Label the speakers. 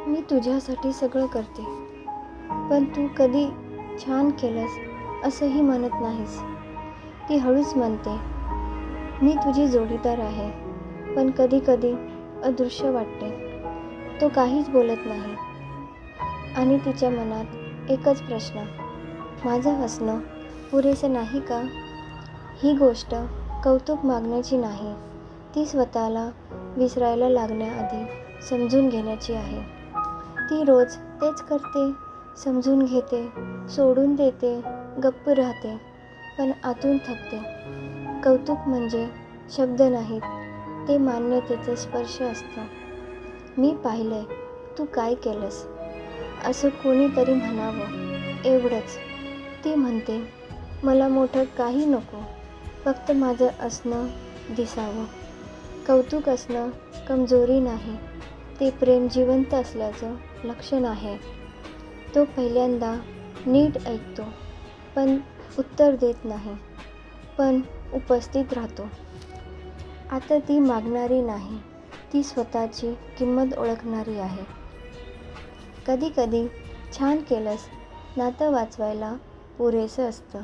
Speaker 1: मी तुझ्यासाठी सगळं करते, पण तू कधी छान केलंस असंही म्हणत नाहीस. ती हळूच म्हणते, मी तुझी जोडीदार आहे, पण कधी कधी अदृश्य वाटते. तो काहीच बोलत नाही आणि तिच्या मनात एकच प्रश्न, माझं हसणं पुरेसं नाही का? ही गोष्ट कौतुक मागण्याची नाही, ती स्वतःला विसरायला लागण्याआधी समजून घेण्याची आहे. ती रोज तेच करते, समजून घेते, सोडून देते, गप्प राहते, पण आतून थकते. कौतुक म्हणजे शब्द नाहीत, ते मान्यतेचं स्पर्श असतं. मी पाहिलंय तू काय केलंस, असं कोणीतरी म्हणावं, एवढंच. ती म्हणते, मला मोठं काही नको, फक्त माझं असणं दिसावं. कौतुक असणं कमजोरी नाही, ते प्रेम जिवंत असल्याचं लक्षण आहे. तो पहिल्यांदा नीट ऐकतो, पण उत्तर देत नाही, पण उपस्थित राहतो. आता ती मागणारी नाही, ती स्वतःची किंमत ओळखणारी आहे. कधी कधी छान केलंस नातं वाचवायला पुरेसं असतं.